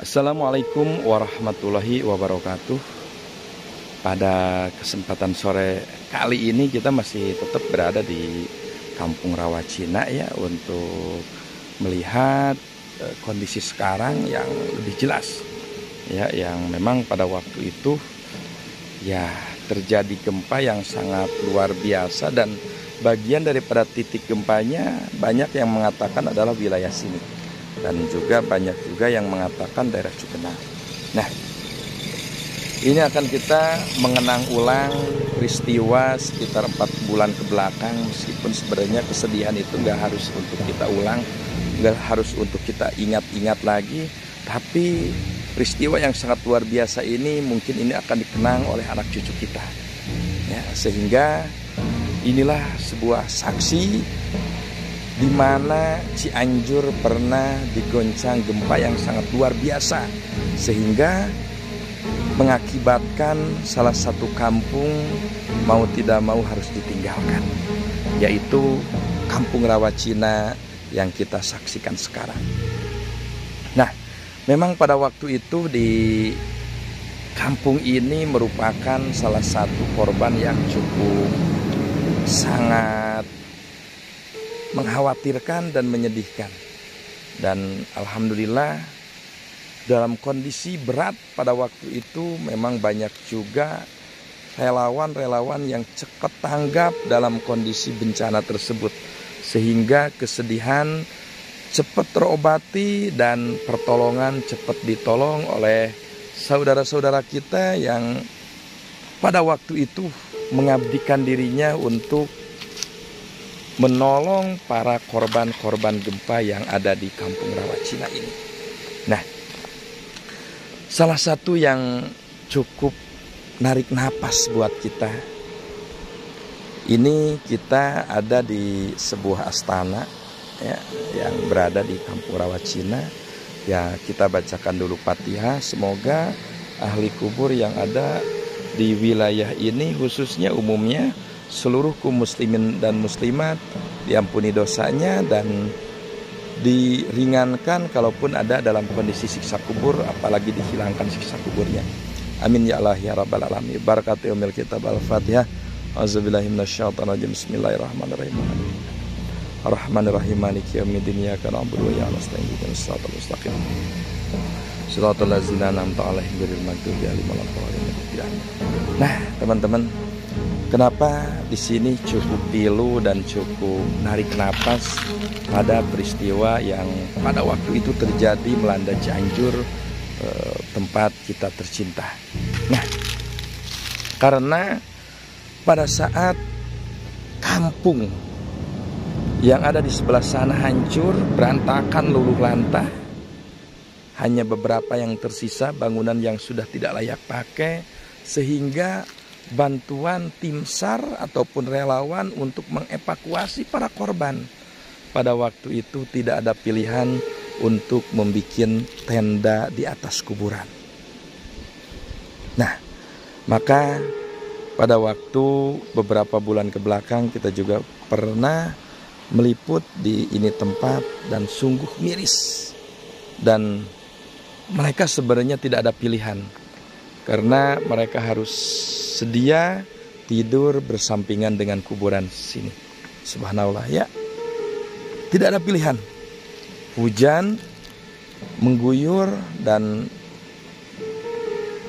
Assalamualaikum warahmatullahi wabarakatuh. Pada kesempatan sore kali ini kita masih tetap berada di Kampung Rawacina ya, untuk melihat kondisi sekarang yang lebih jelas ya, yang memang pada waktu itu ya terjadi gempa yang sangat luar biasa, dan bagian daripada titik gempanya banyak yang mengatakan adalah wilayah sini, dan juga banyak juga yang mengatakan daerah Cugenang. Nah, ini akan kita mengenang ulang peristiwa sekitar 4 bulan ke belakang, meskipun sebenarnya kesedihan itu nggak harus untuk kita ulang, nggak harus untuk kita ingat-ingat lagi, tapi peristiwa yang sangat luar biasa ini mungkin ini akan dikenang oleh anak cucu kita ya, sehingga inilah sebuah saksi di mana Cianjur pernah digoncang gempa yang sangat luar biasa, sehingga mengakibatkan salah satu kampung mau tidak mau harus ditinggalkan, yaitu Kampung Rawacina yang kita saksikan sekarang. Nah, memang pada waktu itu di kampung ini merupakan salah satu korban yang cukup sangat mengkhawatirkan dan menyedihkan. Dan alhamdulillah dalam kondisi berat pada waktu itu memang banyak juga relawan-relawan yang cepat tanggap dalam kondisi bencana tersebut, sehingga kesedihan cepat terobati dan pertolongan cepat ditolong oleh saudara-saudara kita yang pada waktu itu mengabdikan dirinya untuk menolong para korban-korban gempa yang ada di Kampung Rawacina ini. Nah, salah satu yang cukup narik napas buat kita, ini kita ada di sebuah astana ya, yang berada di Kampung Rawacina. Ya, kita bacakan dulu Fatihah. Semoga ahli kubur yang ada di wilayah ini, khususnya umumnya seluruh kaum muslimin dan muslimat, diampuni dosanya dan diringankan kalaupun ada dalam kondisi siksa kubur, apalagi dihilangkan siksa kuburnya. Amin ya Allah ya rabbal alamin. Barakatuh umil kitab al-Fatihah. Auzubillahi minasyaitonirrajim. Bismillahirrahmanirrahim. Ar-Rahmanir-Rahim. Maliki yaumiddin. Iyyaka na'budu wa iyyaka nasta'in. Ihdinas siratal mustaqim. Shiratal ladzina an'amta 'alaihim ghairil maghdubi 'alaihim waladdallin. Nah, teman-teman, kenapa di sini cukup pilu dan cukup narik napas pada peristiwa yang pada waktu itu terjadi melanda Cianjur, tempat kita tercinta. Nah, karena pada saat kampung yang ada di sebelah sana hancur, berantakan, luluh lantah, hanya beberapa yang tersisa bangunan yang sudah tidak layak pakai, sehingga bantuan tim SAR ataupun relawan untuk mengevakuasi para korban pada waktu itu tidak ada pilihan untuk membuat tenda di atas kuburan. Nah, maka pada waktu beberapa bulan ke belakang kita juga pernah meliput di ini tempat, dan sungguh miris, dan mereka sebenarnya tidak ada pilihan karena mereka harus sedia tidur bersampingan dengan kuburan sini. Subhanallah ya, tidak ada pilihan. Hujan mengguyur dan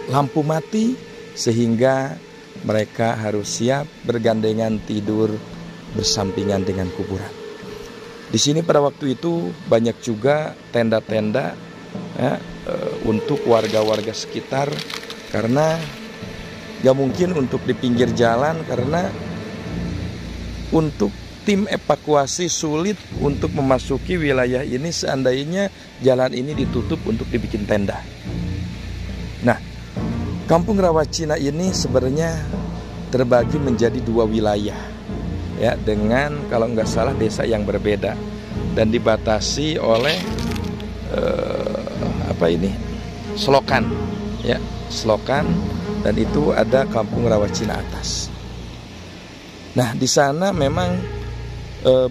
lampu mati, sehingga mereka harus siap bergandengan tidur bersampingan dengan kuburan. Di sini pada waktu itu banyak juga tenda-tenda ya, untuk warga-warga sekitar, karena gak mungkin untuk di pinggir jalan, karena untuk tim evakuasi sulit untuk memasuki wilayah ini seandainya jalan ini ditutup untuk dibikin tenda. Nah, Kampung Rawacina ini sebenarnya terbagi menjadi 2 wilayah ya, dengan kalau nggak salah desa yang berbeda, dan dibatasi oleh selokan ya, selokan, dan itu ada Kampung Rawacina Atas. Nah, di sana memang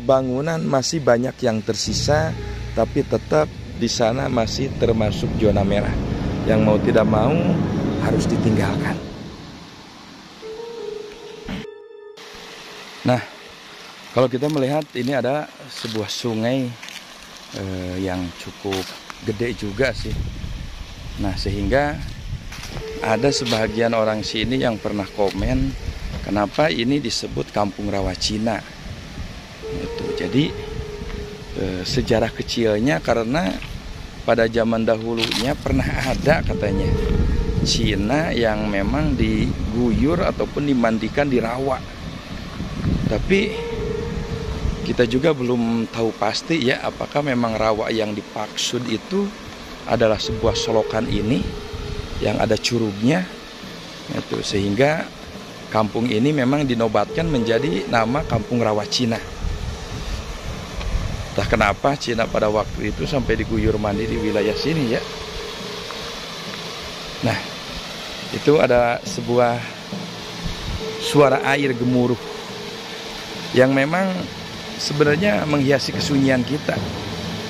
bangunan masih banyak yang tersisa, tapi tetap di sana masih termasuk zona merah, yang mau tidak mau harus ditinggalkan. Nah, kalau kita melihat ini ada sebuah sungai yang cukup gede juga sih. Nah, sehingga ada sebagian orang sini yang pernah komen, kenapa ini disebut Kampung Rawa Cina. Itu. Jadi sejarah kecilnya karena pada zaman dahulunya pernah ada katanya Cina yang memang diguyur ataupun dimandikan di rawa. Tapi kita juga belum tahu pasti ya apakah memang rawa yang dimaksud itu adalah sebuah solokan ini yang ada curugnya. Itu sehingga kampung ini memang dinobatkan menjadi nama Kampung Rawa Cina. Entah kenapa Cina pada waktu itu sampai diguyur mandi di wilayah sini ya. Nah, itu ada sebuah suara air gemuruh yang memang sebenarnya menghiasi kesunyian kita.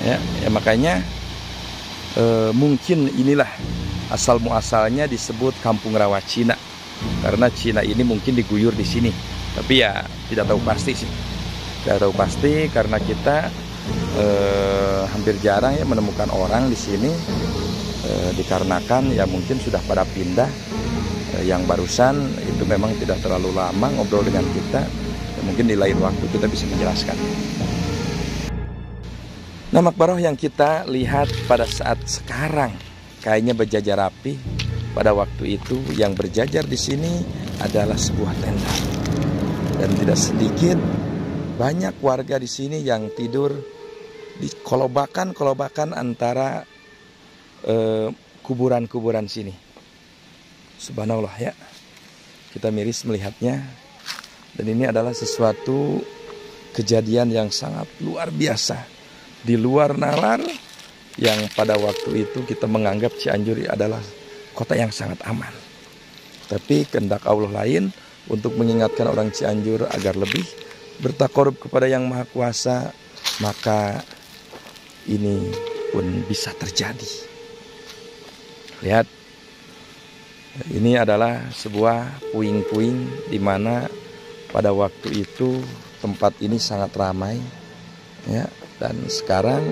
Ya makanya mungkin inilah asal muasalnya disebut Kampung Rawa Cina, karena Cina ini mungkin diguyur di sini. Tapi ya tidak tahu pasti sih. Tidak tahu pasti karena kita hampir jarang ya menemukan orang di sini, dikarenakan ya mungkin sudah pada pindah. Yang barusan itu memang tidak terlalu lama ngobrol dengan kita. Ya, mungkin di lain waktu kita bisa menjelaskan. Nah, makbaroh yang kita lihat pada saat sekarang kayaknya berjajar rapi. Pada waktu itu yang berjajar di sini adalah sebuah tenda. Dan tidak sedikit banyak warga di sini yang tidur di kolobakan antara kuburan-kuburan sini. Subhanallah ya. Kita miris melihatnya. Dan ini adalah sesuatu kejadian yang sangat luar biasa. Di luar nalar, yang pada waktu itu kita menganggap Cianjur adalah kota yang sangat aman. Tapi kehendak Allah lain untuk mengingatkan orang Cianjur agar lebih bertakarub kepada Yang Maha Kuasa, maka ini pun bisa terjadi. Lihat, ini adalah sebuah puing-puing di mana pada waktu itu tempat ini sangat ramai, ya. Dan sekarang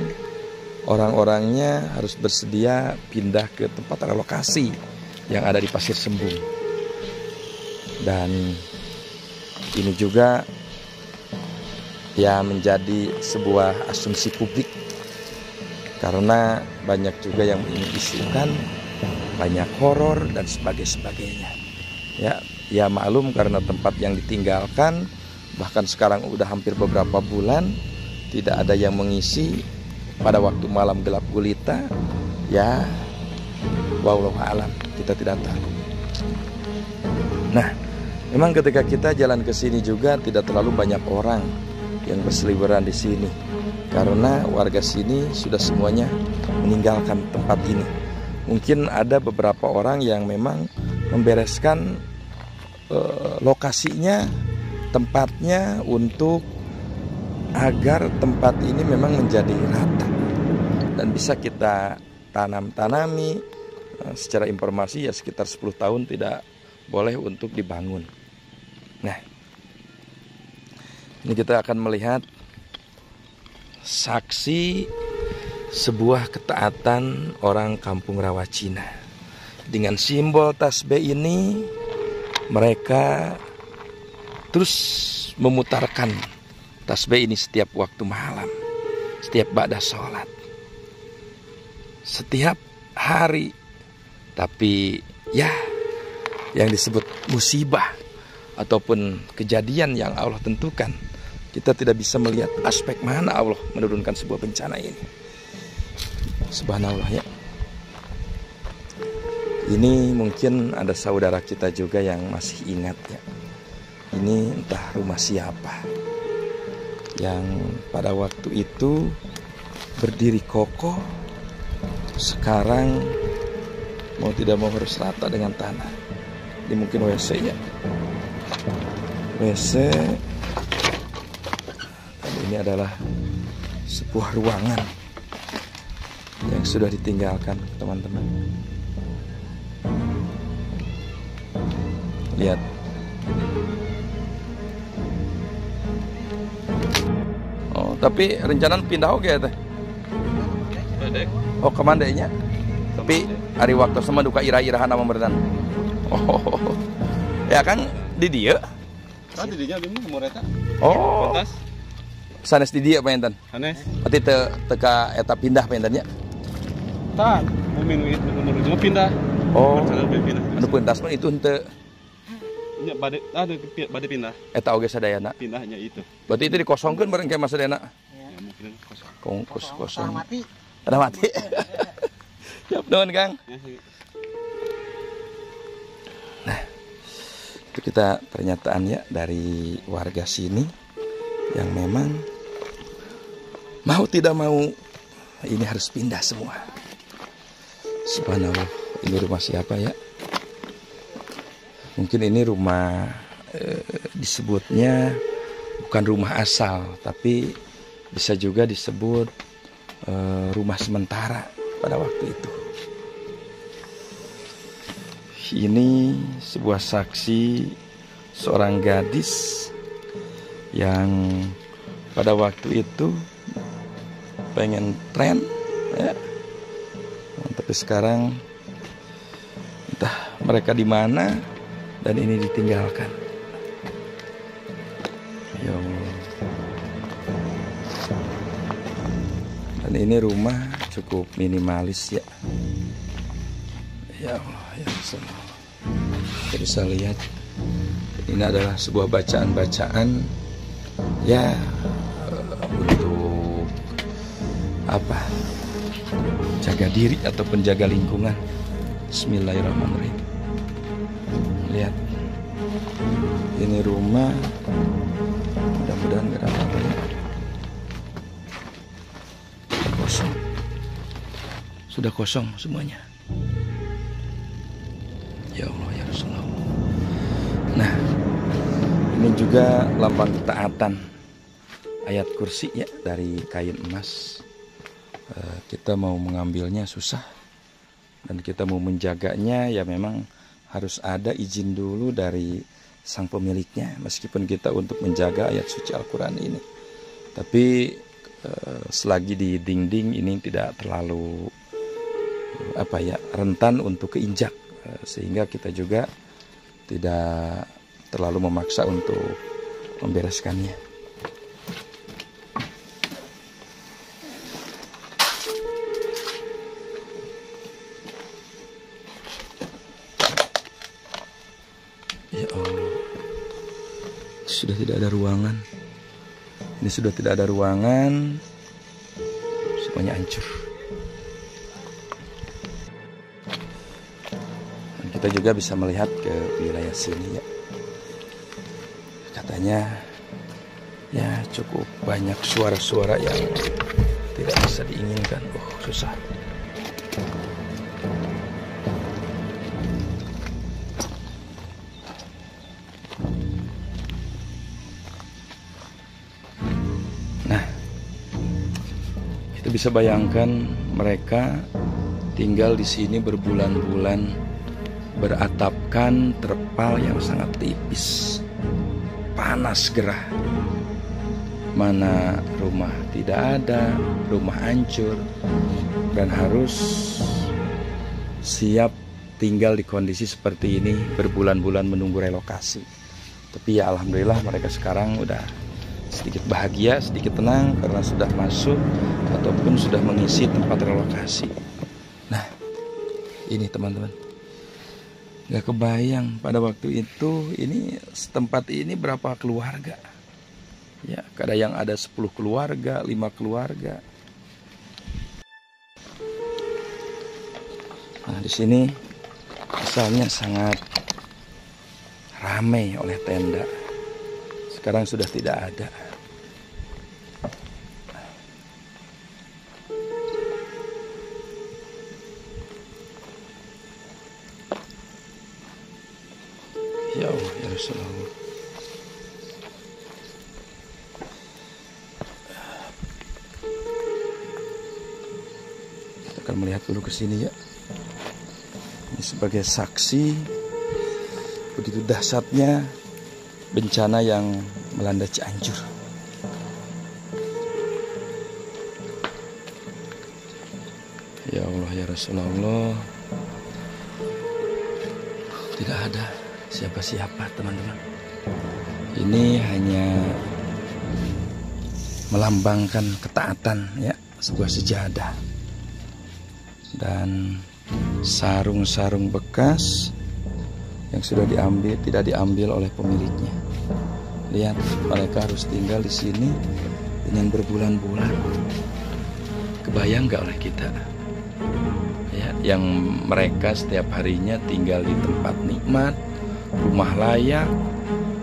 orang-orangnya harus bersedia pindah ke tempat relokasi yang ada di Pasir Sembung. Dan ini juga ya menjadi sebuah asumsi publik, karena banyak juga yang mengisukan banyak horor dan sebagainya. Ya maklum karena tempat yang ditinggalkan, bahkan sekarang udah hampir beberapa bulan tidak ada yang mengisi pada waktu malam gelap gulita. Ya wallahu alam, kita tidak tahu. Nah, memang ketika kita jalan ke sini juga tidak terlalu banyak orang yang berseliweran di sini, karena warga sini sudah semuanya meninggalkan tempat ini. Mungkin ada beberapa orang yang memang membereskan lokasinya, tempatnya untuk agar tempat ini memang menjadi rata dan bisa kita tanami. Secara informasi ya sekitar 10 tahun tidak boleh untuk dibangun. Nah, ini kita akan melihat saksi sebuah ketaatan orang Kampung Rawa Cina. Dengan simbol tasbih ini mereka terus memutarkan tasbih ini setiap waktu malam, setiap ba'da sholat, setiap hari. Tapi ya yang disebut musibah ataupun kejadian yang Allah tentukan, kita tidak bisa melihat aspek mana Allah menurunkan sebuah bencana ini. Subhanallah ya. Ini mungkin ada saudara kita juga yang masih ingat ya. Ini entah rumah siapa yang pada waktu itu berdiri kokoh, sekarang mau tidak mau harus rata dengan tanah. Ini mungkin WC ya, WC. Dan ini adalah sebuah ruangan yang sudah ditinggalkan, teman-teman. Lihat. Oh, tapi rencana pindah oke ya teh. Oh, kemandainya. Tapi hari waktu sama duka ira-irahan sama berenang. Oh. Ya kan di dia. Kan di dinya bingung mau reta. Oh. Pentas. Sanes di dia pengen. Sanes. Berarti teka eta pindah pengennya. Tak, mau minum itu menuju pindah. Oh. Pindah. Anu pentas mah itu henteu. Nya bade pindah. Eta oge sadayana. Pindahnya itu. Berarti itu dikosongkeun bareng kayak Mas Sadayana. Ya mungkin kosong. Kosong. Ada mati. Siap nuhun, Kang. Nah, itu kita pernyataan ya dari warga sini yang memang mau tidak mau ini harus pindah semua. Subhanallah, ini rumah siapa ya? Mungkin ini rumah disebutnya bukan rumah asal, tapi bisa juga disebut rumah sementara pada waktu itu. Ini sebuah saksi seorang gadis yang pada waktu itu pengen tren ya. Tapi sekarang entah mereka di mana dan ini ditinggalkan. Ya Allah. Dan ini rumah cukup minimalis ya. Ya Allah, ya Allah. Kita bisa lihat ini adalah sebuah bacaan-bacaan ya untuk apa? Jaga diri atau penjaga lingkungan. Bismillahirrahmanirrahim. Lihat. Ini rumah. Mudah-mudahan gak ada apa-apa ya. Kosong. Sudah kosong semuanya. Ya Allah ya Rasulullah. Nah, ini juga lambang ketaatan. Ayat kursi ya dari kain emas. Kita mau mengambilnya susah dan kita mau menjaganya ya memang harus ada izin dulu dari sang pemiliknya, meskipun kita untuk menjaga ayat suci Al-Quran ini, tapi selagi di dinding ini tidak terlalu rentan untuk keinjak, sehingga kita juga tidak terlalu memaksa untuk membereskannya. Ya Allah, sudah tidak ada ruangan. Ini sudah tidak ada ruangan. Semuanya hancur. Dan kita juga bisa melihat ke wilayah sini ya. Katanya ya cukup banyak suara-suara yang tidak bisa diinginkan. Oh, susah. Bisa bayangkan mereka tinggal di sini berbulan-bulan beratapkan terpal yang sangat tipis, panas gerah. Mana rumah tidak ada, rumah hancur, dan harus siap tinggal di kondisi seperti ini berbulan-bulan menunggu relokasi. Tapi ya alhamdulillah mereka sekarang udah sedikit bahagia, sedikit tenang karena sudah masuk ataupun sudah mengisi tempat relokasi. Nah, ini teman-teman, gak kebayang pada waktu itu ini tempat ini berapa keluarga. Ya, kadang yang ada 10 keluarga, 5 keluarga. Nah, di sini asalnya sangat ramai oleh tenda. Sekarang sudah tidak ada. Ya Allah ya Rasulullah. Kita akan melihat dulu ke sini ya. Ini sebagai saksi begitu dahsyatnya bencana yang melanda Cianjur. Ya Allah ya Rasulullah, tidak ada siapa-siapa teman-teman. Ini hanya melambangkan ketaatan ya, sebuah sejadah dan sarung-sarung bekas yang sudah diambil, tidak diambil oleh pemiliknya. Lihat, mereka harus tinggal di sini dengan berbulan-bulan. Kebayang nggak oleh kita ya, yang mereka setiap harinya tinggal di tempat nikmat, rumah layak,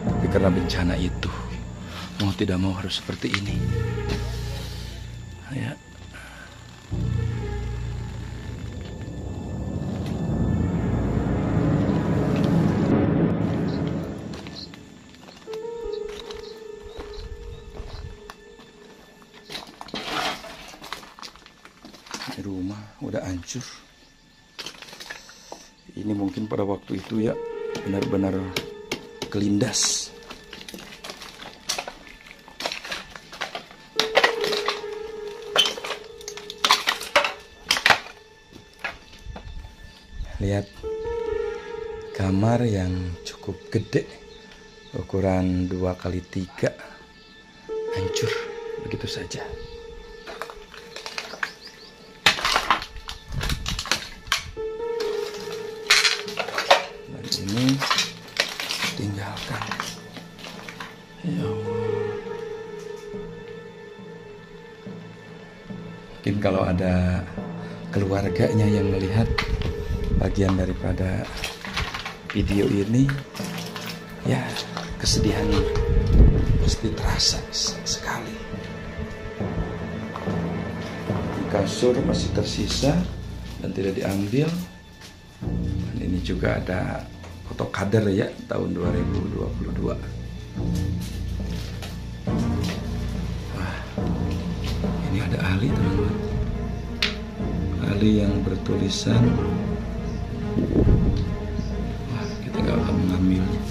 tapi karena bencana itu mau tidak mau harus seperti ini ya. Ini rumah udah hancur. Ini mungkin pada waktu itu ya benar-benar kelindas. Lihat kamar yang cukup gede, ukuran 2x3, hancur begitu saja. Dan ini tinggalkan. Ya Allah. Mungkin kalau ada keluarganya yang melihat bagian daripada video ini, ya kesedihan pasti terasa sekali. Di kasur masih tersisa dan tidak diambil. Dan ini juga ada foto kader ya tahun 2022. Wah, ini ada Ali teman-teman. Ali yang bertulisan, wah kita gak akan mengambilnya.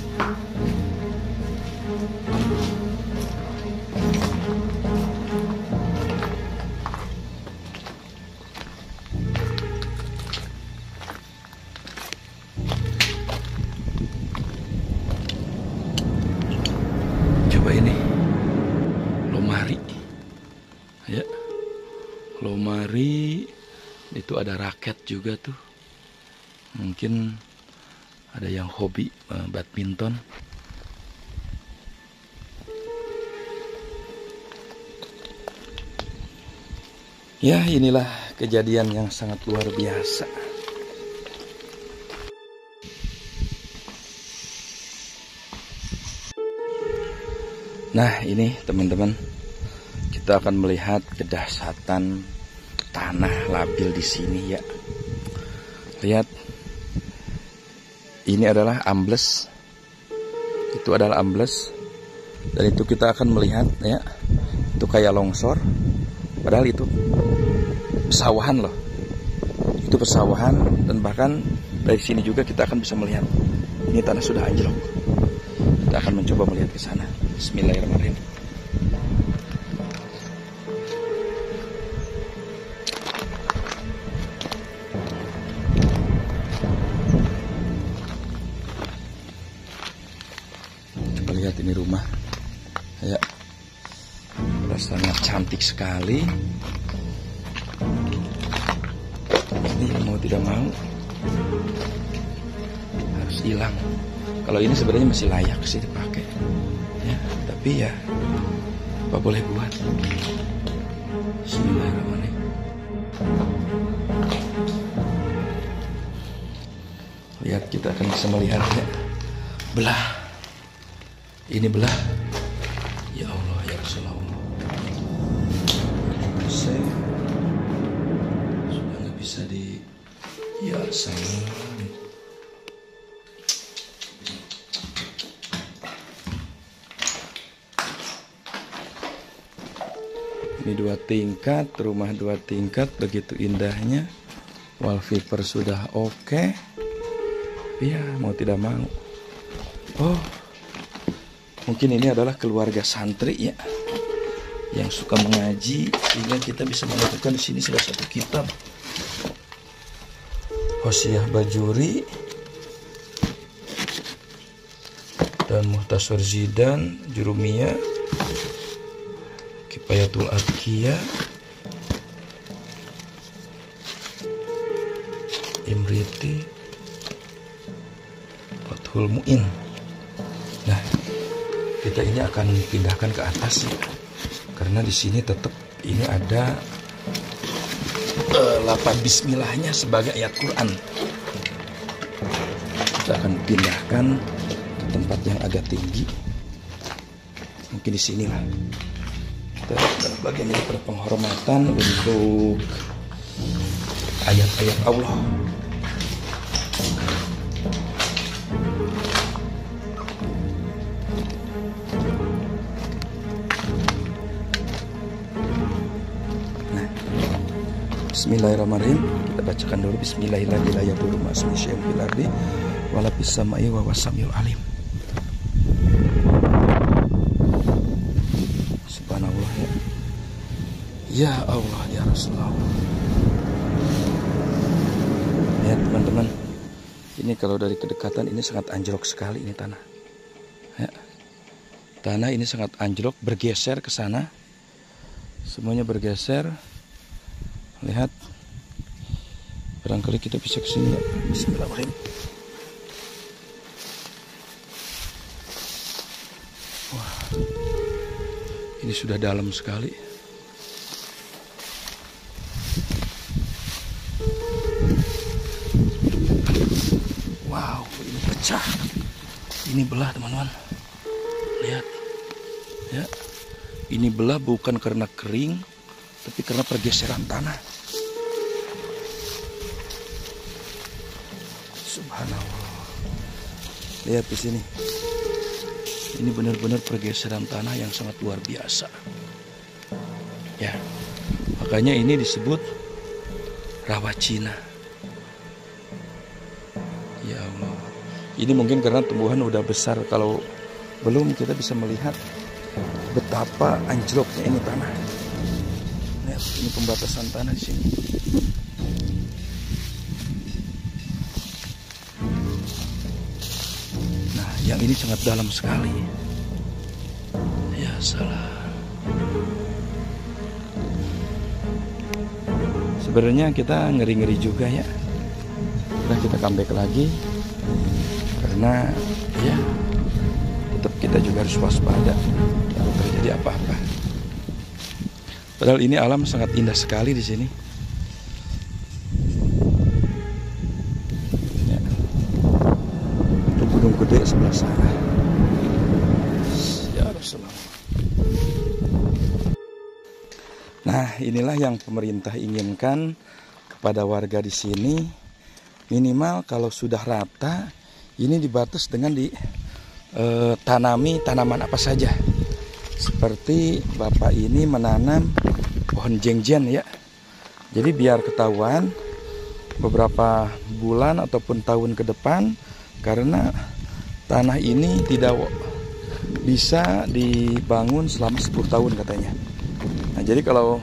Coba ini lomari ya, lomari itu ada raket juga tuh. Mungkin ada yang hobi badminton. Ya, inilah kejadian yang sangat luar biasa. Nah, ini teman-teman, kita akan melihat kedahsyatan tanah labil di sini ya. Lihat, ini adalah ambles, itu adalah ambles, dan itu kita akan melihat ya, itu kayak longsor, padahal itu pesawahan loh, itu pesawahan. Dan bahkan dari sini juga kita akan bisa melihat ini tanah sudah anjlok. Kita akan mencoba melihat ke sana. Bismillahirrahmanirrahim. Coba lihat ini rumah ya, sudah sangat cantik sekali. Ini mau tidak mau harus hilang. Kalau ini sebenarnya masih layak sih dipakai ya, tapi ya apa boleh buat. Bismillahirrahmanirrahim. Lihat, kita akan bisa melihatnya. Belah, ini belah. Ya Allah ya Rasulullah, saya sudah nggak bisa di, ya salam. Ini 2 tingkat, rumah 2 tingkat, begitu indahnya. Wallpaper sudah oke. Ya, mau tidak mau. Oh, mungkin ini adalah keluarga santri ya, yang suka mengaji, sehingga kita bisa menemukan di sini salah satu kitab Hosiyah Bajuri dan Muhtasar Zidan, Jurumiyah, Kifayatul Adkiyah, Imriti, Fathul Mu'in. Nah, kita ini akan pindahkan ke atas ya, karena di sini tetap ini ada lafaz bismillahnya sebagai ayat Quran. Kita akan pindahkan ke tempat yang agak tinggi. Mungkin di sinilah. Kita bagian ini penghormatan untuk ayat-ayat Allah. Bismillahirrahmanirrahim. Kita bacakan dulu Bismillahirrahmanirrahim. Subhanallah ya. Ya Allah ya Rasulullah. Ya teman-teman, ini kalau dari kedekatan ini sangat anjlok sekali ini tanah. Ya. Tanah ini sangat anjlok, bergeser ke sana. Semuanya bergeser. Lihat, barangkali kita bisa kesini ya. Bismillahirrahmanirrahim. Wah, ini sudah dalam sekali. Wow, ini pecah, ini belah teman-teman. Lihat, ya, ini belah bukan karena kering, tapi karena pergeseran tanah. Subhanallah. Lihat di sini. Ini benar-benar pergeseran tanah yang sangat luar biasa. Ya. Makanya ini disebut rawa Cina. Ya Allah. Ini mungkin karena tumbuhan udah besar, kalau belum kita bisa melihat betapa anjloknya ini tanah. Lihat, ini pembatasan tanah di sini. Nah, yang ini sangat dalam sekali. Ya salah. Sebenarnya kita ngeri-ngeri juga ya. Nah, kita comeback lagi karena ya tetap kita juga harus waspada kalau terjadi apa-apa. Padahal ini alam sangat indah sekali di sini. Ya. Itu gunung gede sebelah sana. Ya Rasulullah. Nah, inilah yang pemerintah inginkan kepada warga di sini. Minimal kalau sudah rata, ini dibatas dengan ditanami tanaman apa saja. Seperti Bapak ini menanam pohon jengjen ya. Jadi biar ketahuan beberapa bulan ataupun tahun ke depan, karena tanah ini tidak bisa dibangun selama 10 tahun katanya. Nah, jadi kalau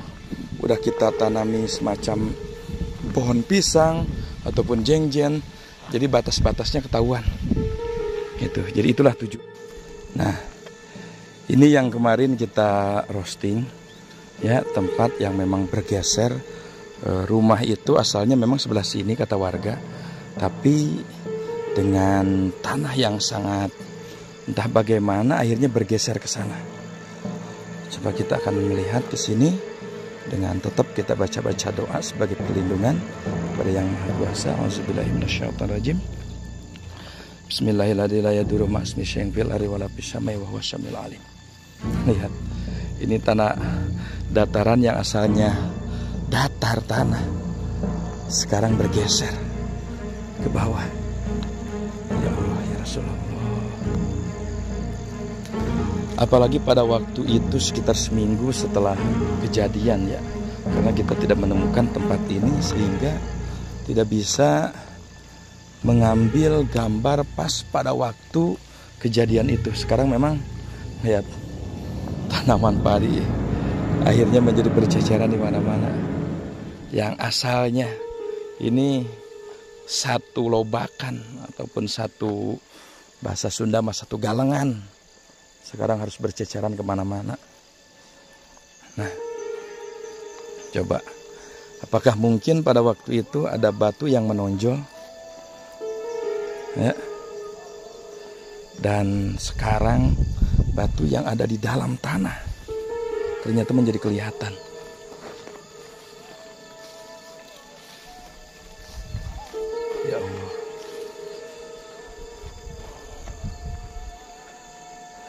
udah kita tanami semacam pohon pisang ataupun jengjen, jadi batas-batasnya ketahuan. Gitu. Jadi itulah tujuan. Nah, ini yang kemarin kita roasting ya, tempat yang memang bergeser. Rumah itu asalnya memang sebelah sini kata warga, tapi dengan tanah yang sangat entah bagaimana akhirnya bergeser ke sana. Coba kita akan melihat ke sini dengan tetap kita baca-baca doa sebagai perlindungan kepada Yang Maha Kuasa. Auzubillahi minasyaitonirrajim. Bismillahirrahmanirrahim. Lihat, ini tanah dataran yang asalnya datar tanah, sekarang bergeser ke bawah. Ya Allah ya Rasulullah. Apalagi pada waktu itu sekitar seminggu setelah kejadian ya, karena kita tidak menemukan tempat ini sehingga tidak bisa mengambil gambar pas pada waktu kejadian itu. Sekarang memang lihat tanaman padi akhirnya menjadi berceceran di mana-mana. Yang asalnya ini satu lobakan ataupun satu bahasa Sunda mas satu galengan, sekarang harus berceceran kemana-mana. Nah, coba apakah mungkin pada waktu itu ada batu yang menonjol ya? Dan sekarang batu yang ada di dalam tanah ternyata menjadi kelihatan. Ya Allah,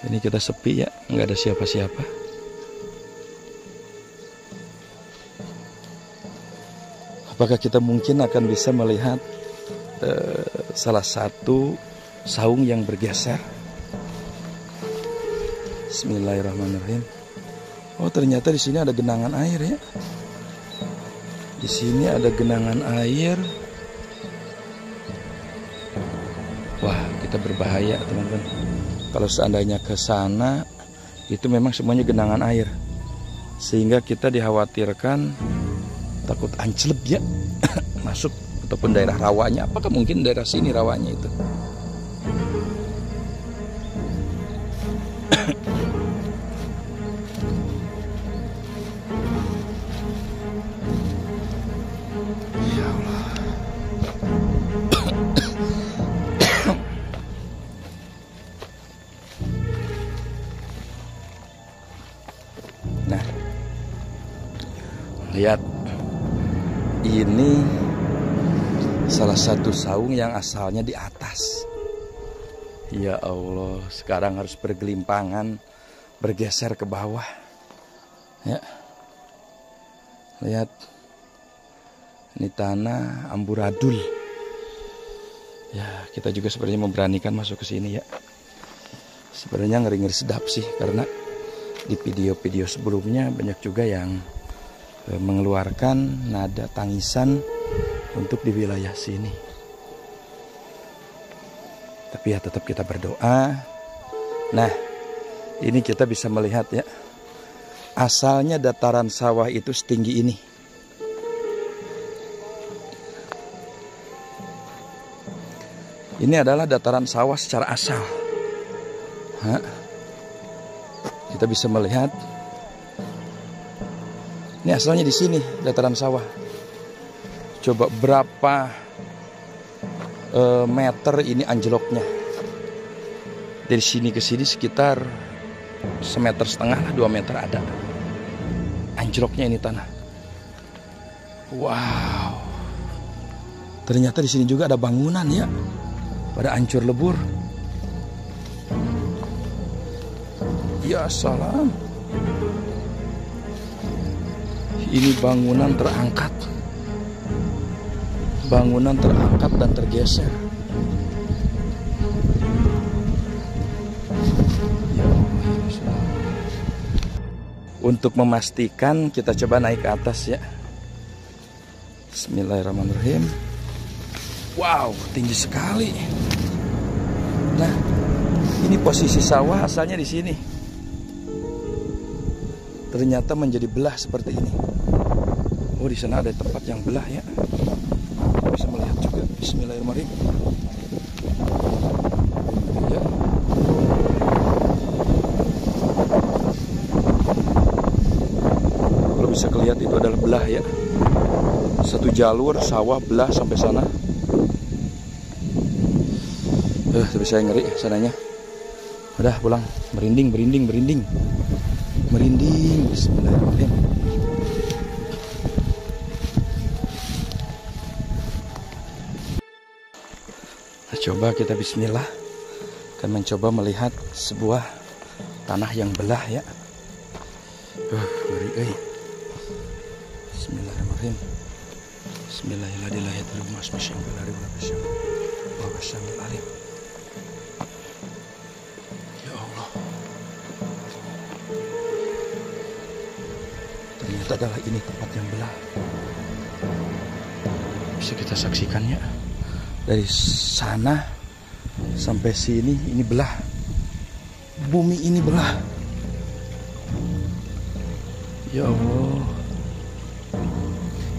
ini kita sepi ya, nggak ada siapa-siapa. Apakah kita mungkin akan bisa melihat salah satu saung yang bergeser? Bismillahirrahmanirrahim. Oh, ternyata di sini ada genangan air ya. Di sini ada genangan air. Wah, kita berbahaya teman-teman. Kalau seandainya ke sana, itu memang semuanya genangan air. Sehingga kita dikhawatirkan takut ancelep ya masuk ataupun daerah rawanya. Apakah mungkin daerah sini rawanya itu? Ya Allah. Nah, lihat. Ini salah satu saung yang asalnya di atas. Ya Allah, sekarang harus bergelimpangan, bergeser ke bawah. Ya, lihat, ini tanah amburadul. Ya, kita juga sebenarnya memberanikan masuk ke sini ya. Sebenarnya ngeri-ngeri sedap sih, karena di video-video sebelumnya banyak juga yang mengeluarkan nada tangisan untuk di wilayah sini. Tapi ya tetap kita berdoa. Nah, ini kita bisa melihat ya, asalnya dataran sawah itu setinggi ini. Ini adalah dataran sawah secara asal. Kita bisa melihat. Ini asalnya di sini dataran sawah. Coba berapa meter ini anjloknya? Dari sini ke sini sekitar 1,5 meter lah, 2 meter ada. Anjloknya ini tanah. Wow. Ternyata di sini juga ada bangunan ya. Pada hancur lebur. Ya salam. Ini bangunan terangkat. Bangunan terangkat dan tergeser. Untuk memastikan, kita coba naik ke atas ya. Bismillahirrahmanirrahim. Wow, tinggi sekali. Nah, ini posisi sawah asalnya di sini. Ternyata menjadi belah seperti ini. Oh, di sana ada tempat yang belah ya. Bisa melihat juga. Bismillahirrahmanirrahim. Ya. Kalau bisa kelihatan itu adalah belah ya. Satu jalur sawah belah sampai sana. Tapi saya ngeri sananya. Udah pulang. Merinding. Bismillahirrahmanirrahim. Nah, coba kita bismillah akan mencoba melihat sebuah tanah yang belah ya. Ngeri. Bismillahirrahmanirrahim. Bismillahirrahmanirrahim. Ya Allah. Ternyata adalah ini tempat yang belah. bisa kita saksikan ya. Dari sana sampai sini ini belah. Bumi ini belah. Ya Allah.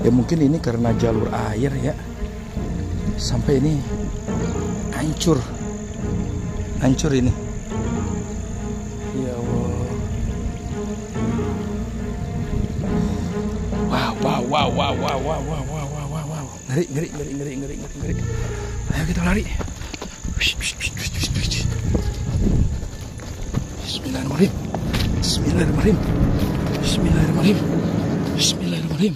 Ya mungkin ini karena jalur air ya. Sampai ini hancur. Hancur ini. Ya Allah. Wow. Ngeri. Ayo kita lari. Bismillahirrahmanirrahim.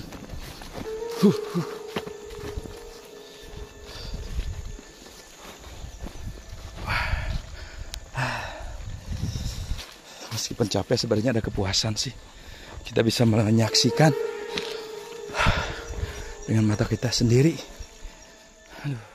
Meskipun capek sebenarnya ada kepuasan sih. Kita bisa menyaksikan dengan mata kita sendiri. Aduh.